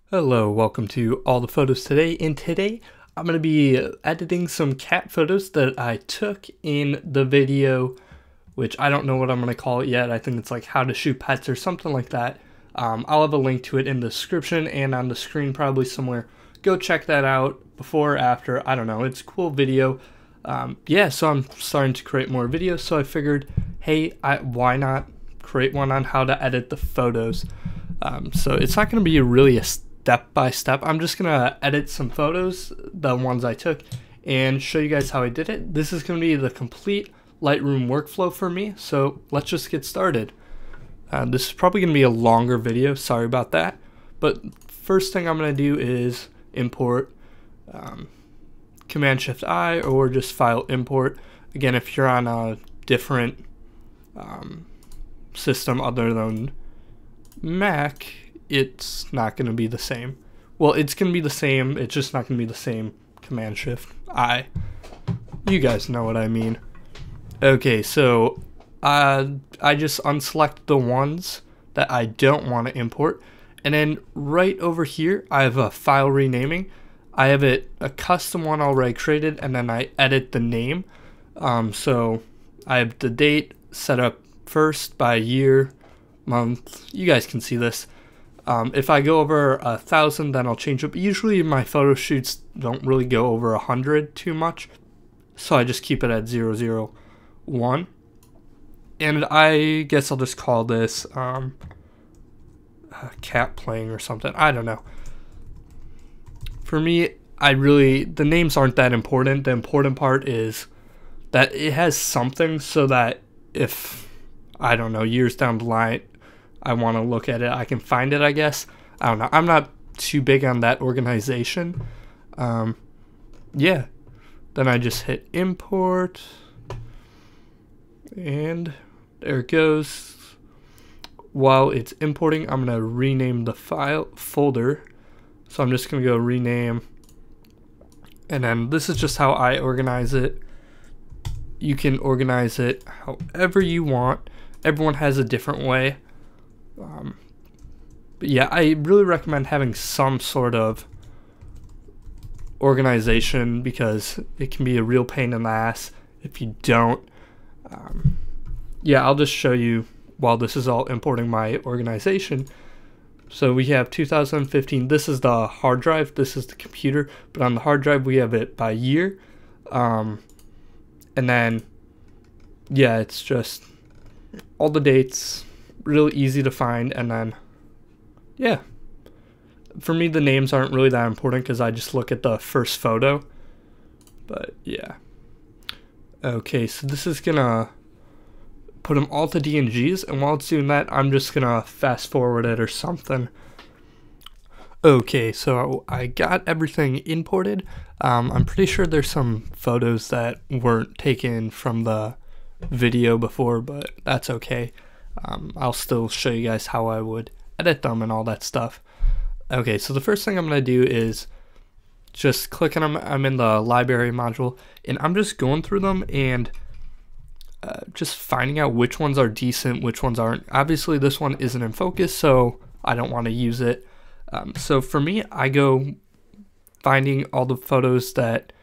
Hello, welcome to All the Photos Today, and today I'm going to be editing some cat photos that I took in the video, which I don't know what I'm going to call it yet. I think it's like how to shoot pets or something like that. I'll have a link to it in the description and on the screen probably somewhere. Go check that out before or after, I don't know, it's a cool video. Yeah, so I'm starting to create more videos, so I figured, hey, why not create one on how to edit the photos. So it's not going to be really a step-by-step. I'm just going to edit some photos, the ones I took, and show you guys how I did it. This is going to be the complete Lightroom workflow for me, so let's just get started. This is probably going to be a longer video, sorry about that, but first thing I'm going to do is import Command-Shift-I or just file import. Again, if you're on a different system other than Mac, it's not going to be the same. Well, it's going to be the same, it's just not going to be the same Command-Shift-I. You guys know what I mean. Okay, so I just unselect the ones that I don't want to import, and then right over here I have a file renaming. I have a custom one already created, and then I edit the name. So I have the date set up first by year, month. You guys can see this. If I go over 1,000, then I'll change it. But usually my photo shoots don't really go over 100 too much, so I just keep it at 001. And I guess I'll just call this cat playing or something. I don't know. For me, the names aren't that important. The important part is that it has something so that if, I don't know, years down the line, I want to look at it, I can find it, I guess. I don't know. I'm not too big on that organization. Yeah. Then I just hit import. And there it goes. While it's importing, I'm going to rename the folder. So I'm just going to go rename. And then this is just how I organize it. You can organize it however you want. Everyone has a different way. But yeah, I really recommend having some sort of organization because it can be a real pain in the ass if you don't. Yeah, I'll just show you while this is all importing my organization. So we have 2015, this is the hard drive, this is the computer, but on the hard drive we have it by year. And then, yeah, it's just all the dates, really easy to find, and then, yeah. For me, the names aren't really that important because I just look at the first photo, but yeah. Okay, so this is gonna put them all to DNGs, and while it's doing that, I'm just gonna fast forward it or something. Okay, so I got everything imported. I'm pretty sure there's some photos that weren't taken from the video before, but that's okay. I'll still show you guys how I would edit them and all that stuff. Okay, so the first thing I'm going to do is just click on them. I'm in the library module, and I'm just going through them and just finding out which ones are decent, which ones aren't. Obviously, this one isn't in focus, so I don't want to use it. So for me, I go finding all the photos that,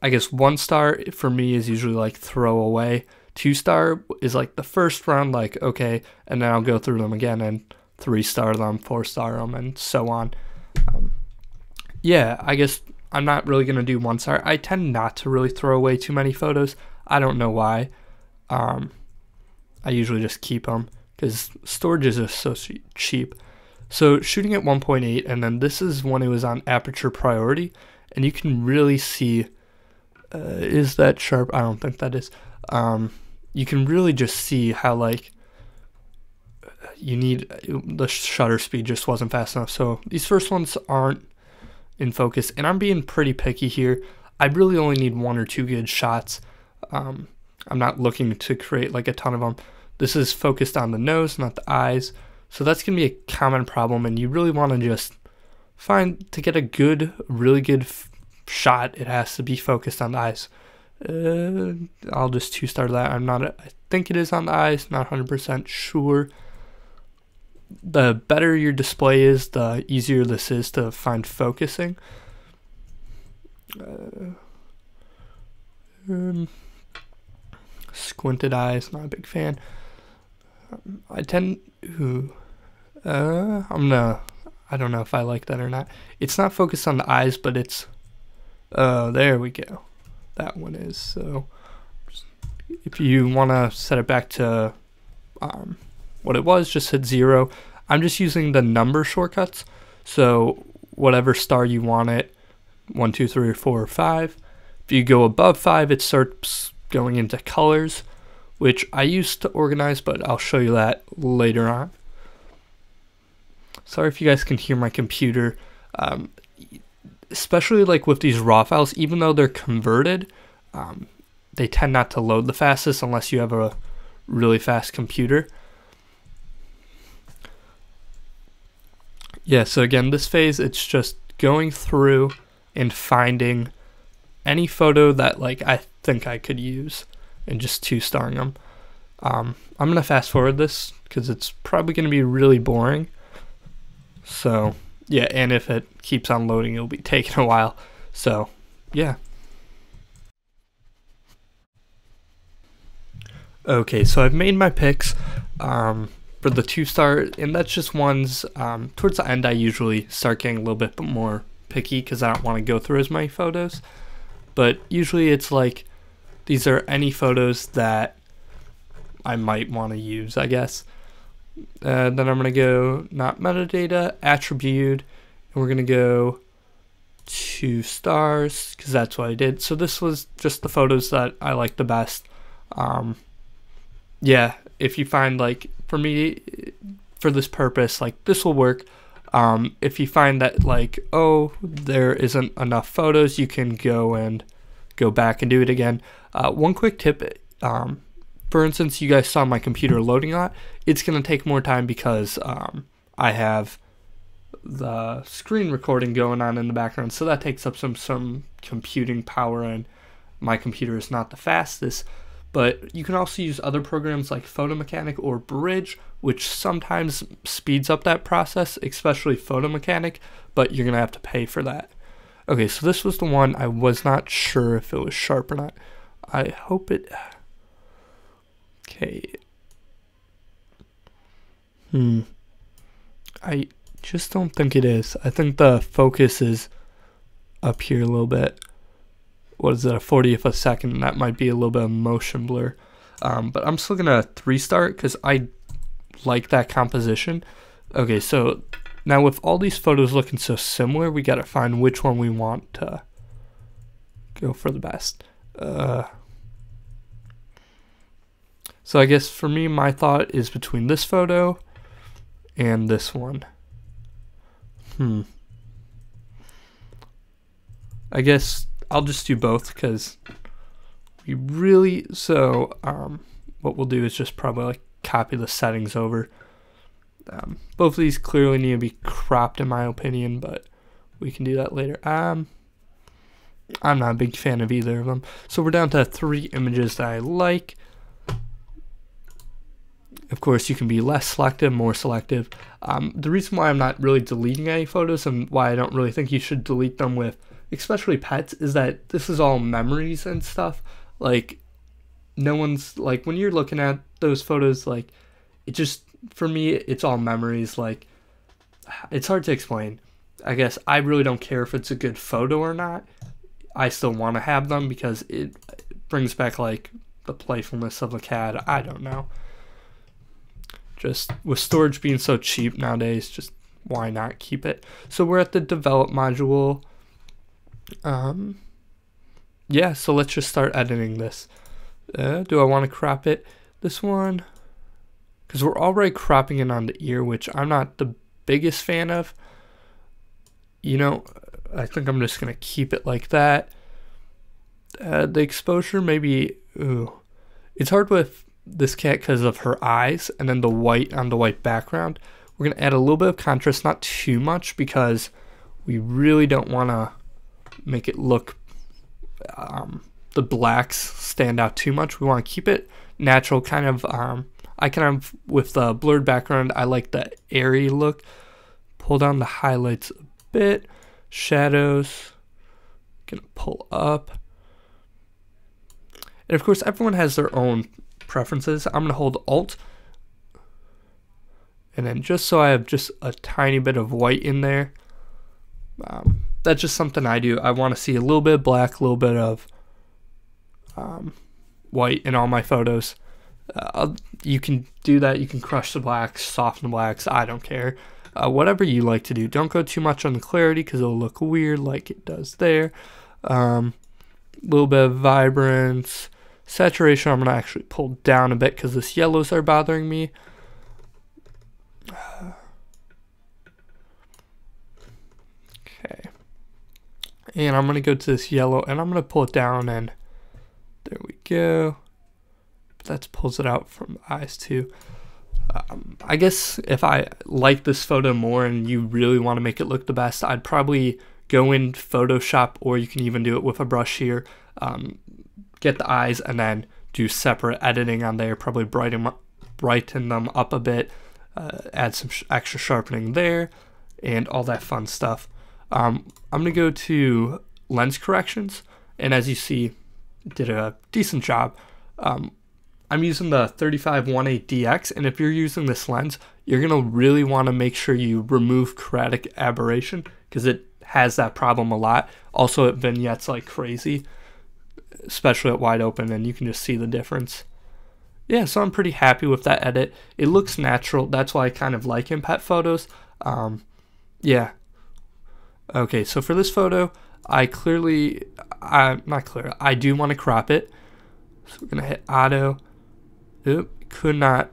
I guess 1 star for me is usually like throw away. 2 star is like the first round, like, okay, and then I'll go through them again and 3 star them, 4 star them, and so on. Yeah, I guess I'm not really going to do 1 star. I tend not to really throw away too many photos. I don't know why. I usually just keep them because storage is just so cheap. So shooting at 1.8, and then this is when it was on aperture priority, and you can really see, is that sharp? I don't think that is. You can really just see how, like, you need, the shutter speed just wasn't fast enough. So these first ones aren't in focus, and I'm being pretty picky here. I really only need 1 or 2 good shots. I'm not looking to create like a ton of them. This is focused on the nose, not the eyes. So that's going to be a common problem, and you really want to just find, to get a good, really good shot, it has to be focused on the eyes. I'll just 2 star that. I think it is on the eyes, not 100% sure. the better your display is, the easier this is to find focusing. Squinted eyes, not a big fan. I tend to, I don't know if I like that or not. It's not focused on the eyes, but it's, there we go. That one is. So if you want to set it back to what it was, just hit 0. I'm just using the number shortcuts. So whatever star you want it, 1, 2, 3, or 4, or 5. If you go above 5, it starts going into colors, which I used to organize, but I'll show you that later on. Sorry if you guys can hear my computer. Especially like with these raw files, even though they're converted, they tend not to load the fastest unless you have a really fast computer. Yeah, so again, this phase, it's just going through and finding any photo that like I think I could use and just 2-starring them. I'm going to fast forward this because it's probably going to be really boring. So yeah, and if it keeps on loading, it'll be taking a while. So yeah. Okay, so I've made my picks for the 2-star, and that's just ones towards the end I usually start getting a little bit more picky because I don't want to go through as many photos. But usually it's like these are any photos that I might want to use, I guess. Then I'm going to go not metadata, attribute, and we're going to go 2 stars because that's what I did. So this was just the photos that I like the best. Yeah, if you find like, for me, for this purpose, like this will work. If you find that like, oh, there isn't enough photos, you can go back and do it again. One quick tip, for instance, you guys saw my computer loading a lot. It's going to take more time because I have the screen recording going on in the background, so that takes up some computing power, and my computer is not the fastest. But you can also use other programs like Photo Mechanic or Bridge, which sometimes speeds up that process, especially Photo Mechanic, but you're going to have to pay for that. Okay, so this was the one I was not sure if it was sharp or not. I hope it... Okay. I just don't think it is. I think the focus is up here a little bit. What is it, a 40th of a second? That might be a little bit of motion blur. But I'm still gonna 3-star it because I like that composition. Okay, so now with all these photos looking so similar, we gotta find which one we want to go for the best. So I guess for me, my thought is between this photo and this one. I guess I'll just do both because we really, so what we'll do is just probably like copy the settings over. Both of these clearly need to be cropped in my opinion, but we can do that later. I'm not a big fan of either of them. So we're down to 3 images that I like. Of course, you can be less selective, more selective. The reason why I'm not really deleting any photos and why I don't really think you should delete them with, especially pets, is that this is all memories and stuff. Like, no one's, like, when you're looking at those photos, like, it just, for me, it's all memories. Like, it's hard to explain. I guess I really don't care if it's a good photo or not. I still want to have them because it brings back, like, the playfulness of a cat. I don't know. Just with storage being so cheap nowadays, just why not keep it? So we're at the develop module. Yeah, so let's just start editing this. Do I want to crop it? This one, because we're already cropping it on the ear, which I'm not the biggest fan of. You know, I think I'm just gonna keep it like that. The exposure, maybe, it's hard with this cat because of her eyes and then the white on the white background. We're going to add a little bit of contrast, not too much, because we really don't want to make it look, the blacks stand out too much. We want to keep it natural, kind of I kind of, with the blurred background, I like the airy look. Pull down the highlights a bit. Shadows, gonna pull up. And of course, everyone has their own preferences. I'm gonna hold Alt. And then just so I have just a tiny bit of white in there. That's just something I do. I want to see a little bit of black, a little bit of white in all my photos. You can do that. You can crush the blacks, soften the blacks. I don't care. Whatever you like to do. Don't go too much on the clarity because it'll look weird like it does there. Little bit of vibrance. Saturation I'm going to actually pull down a bit because this yellows are bothering me. Okay. And I'm going to go to this yellow and I'm going to pull it down, and there we go. That pulls it out from the eyes too. I guess if I like this photo more and you really want to make it look the best, I'd probably go in Photoshop, or you can even do it with a brush here. Get the eyes and then do separate editing on there, probably brighten them up a bit, add some extra sharpening there, and all that fun stuff. I'm going to go to lens corrections, and as you see, did a decent job. I'm using the 35-1.8 DX, and if you're using this lens, you're going to really want to make sure you remove chromatic aberration because it has that problem a lot. Also, it vignettes like crazy, especially at wide open, and you can just see the difference. Yeah, so I'm pretty happy with that edit. It looks natural. That's why I kind of like in pet photos. Yeah. Okay, so for this photo, I do want to crop it. So we're going to hit auto. Oop, could not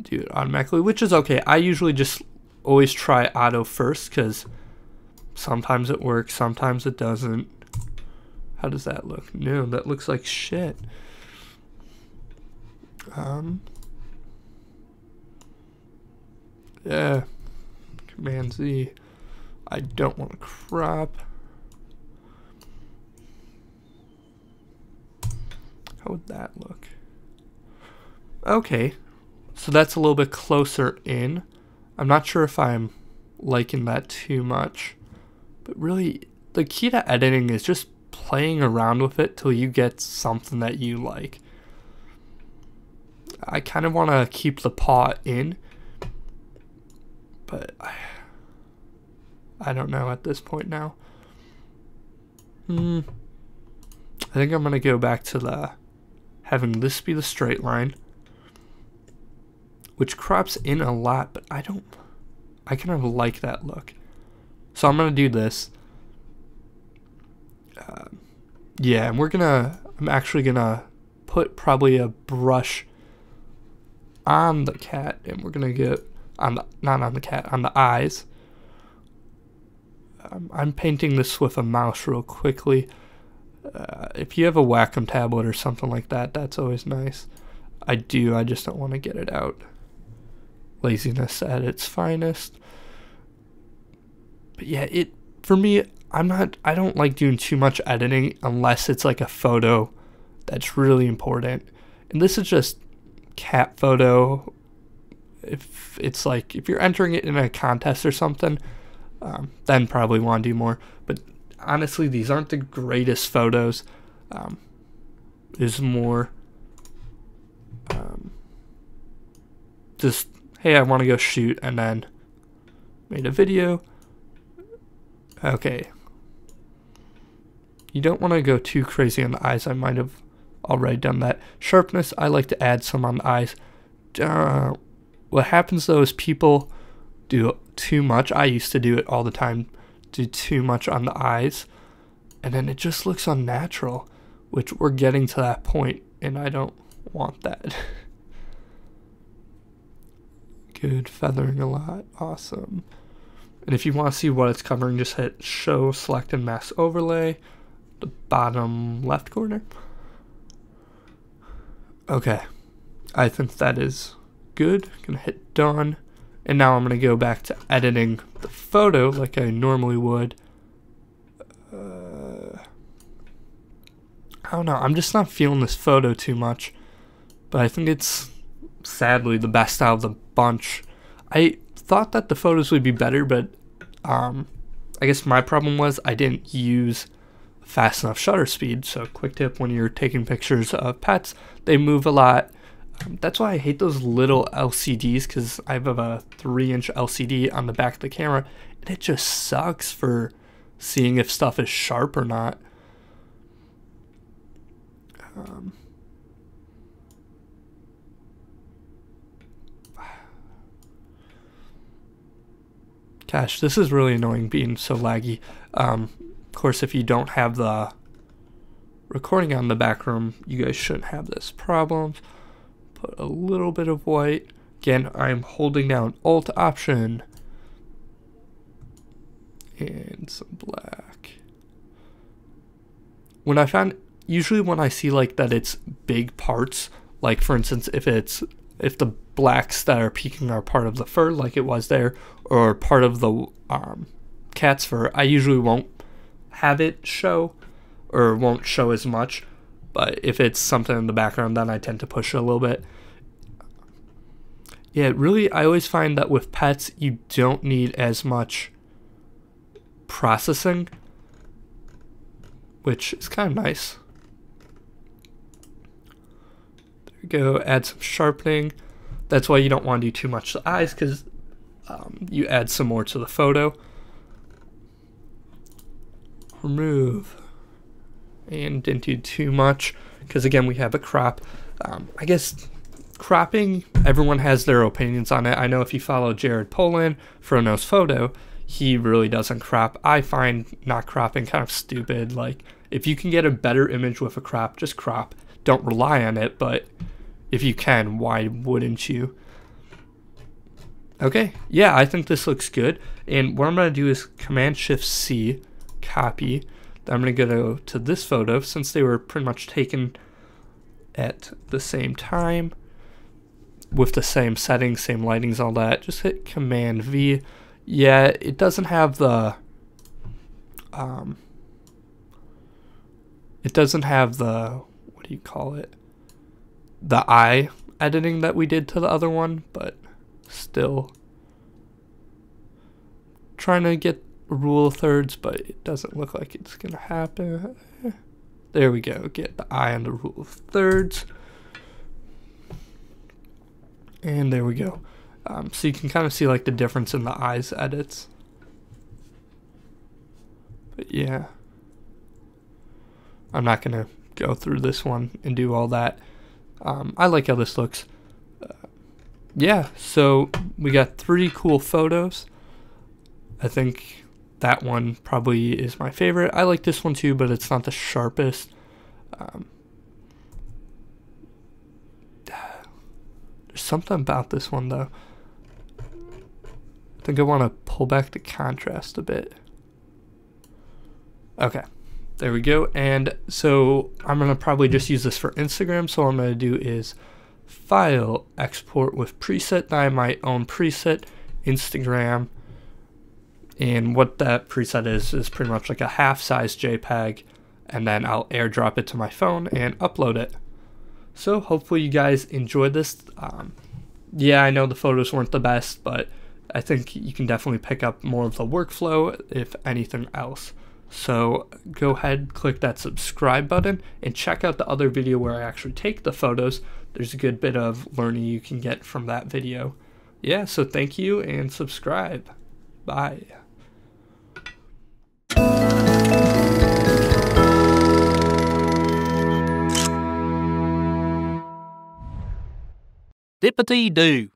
do it automatically, which is okay. I usually just always try auto first because sometimes it works, sometimes it doesn't. How does that look? No, that looks like shit. Yeah, Command Z. I don't want to crop. How would that look? Okay, so that's a little bit closer in. I'm not sure if I'm liking that too much, but really the key to editing is just playing around with it till you get something that you like. I kind of want to keep the paw in, but I don't know at this point now. I think I'm going to go back to having this be the straight line, which crops in a lot, but I kind of like that look. So I'm going to do this. Yeah, and I'm actually going to put probably a brush on the cat, and we're going to get, not on the cat, on the eyes. I'm painting this with a mouse real quickly. If you have a Wacom tablet or something like that, that's always nice. I just don't want to get it out. Laziness at its finest. But yeah, for me, I don't like doing too much editing unless it's like a photo that's really important. And this is just cat photo. If it's like, if you're entering it in a contest or something, then probably want to do more. But honestly, these aren't the greatest photos. Is more just, hey, I want to go shoot, and then made a video. Okay. You don't want to go too crazy on the eyes. I might have already done that. Sharpness, I like to add some on the eyes. What happens though is people do too much. I used to do it all the time. Do too much on the eyes, and then it just looks unnatural, which we're getting to that point, and I don't want that. Good, feathering a lot, awesome. And if you want to see what it's covering, just hit show, select, and mask overlay, the bottom left corner. Okay, I think that is good. Gonna hit done. And now I'm going to go back to editing the photo like I normally would. I don't know. I'm just not feeling this photo too much. But I think it's sadly the best out of the bunch. I thought that the photos would be better, but I guess my problem was I didn't use fast enough shutter speed. So quick tip, when you're taking pictures of pets, they move a lot. That's why I hate those little LCDs, because I have a 3-inch LCD on the back of the camera, and it just sucks for seeing if stuff is sharp or not. Gosh, this is really annoying being so laggy. Of course, if you don't have the recording on the back room, you guys shouldn't have this problem. Put a little bit of white. Again, I'm holding down Alt Option and some black. Usually when I see like that it's big parts, like for instance, if the blacks that are peeking are part of the fur, like it was there, or part of the cat's fur, I usually won't have it show, or won't show as much. But if it's something in the background, then I tend to push it a little bit. Yeah, really, I always find that with pets, you don't need as much processing, which is kind of nice. There we go, add some sharpening. That's why you don't want to do too much to the eyes, because you add some more to the photo. Remove. And didn't do too much, because again, we have a crop. I guess cropping, everyone has their opinions on it. I know if you follow Jared Polin, Frono's Photo, he really doesn't crop. I find not cropping kind of stupid. Like, if you can get a better image with a crop, just crop. Don't rely on it, but if you can, why wouldn't you? Okay, yeah, I think this looks good. And what I'm going to do is Command-Shift-C, copy. I'm going to go to this photo, since they were pretty much taken at the same time, with the same settings, same lightings, all that. Just hit Command-V. Yeah, it doesn't have the, what do you call it? The eye editing that we did to the other one, but still trying to get a rule of thirds, but it doesn't look like it's gonna happen. There we go, get the eye on the rule of thirds. And there we go. So you can kind of see like the difference in the eyes edits. But yeah, I'm not gonna go through this one and do all that. I like how this looks. Yeah, so we got 3 cool photos. I think that one probably is my favorite. I like this one too, but it's not the sharpest. There's something about this one though. I think I want to pull back the contrast a bit. Okay, there we go. And so I'm going to probably just use this for Instagram. So what I'm going to do is File, Export with Preset. I have my own preset, Instagram. And what that preset is pretty much like a half-size JPEG. And then I'll airdrop it to my phone and upload it. So hopefully you guys enjoyed this. Yeah, I know the photos weren't the best, but I think you can definitely pick up more of the workflow, if anything else. So go ahead, click that subscribe button, and check out the other video where I actually take the photos. There's a good bit of learning you can get from that video. Yeah, so thank you and subscribe. Bye. Dippity-doo.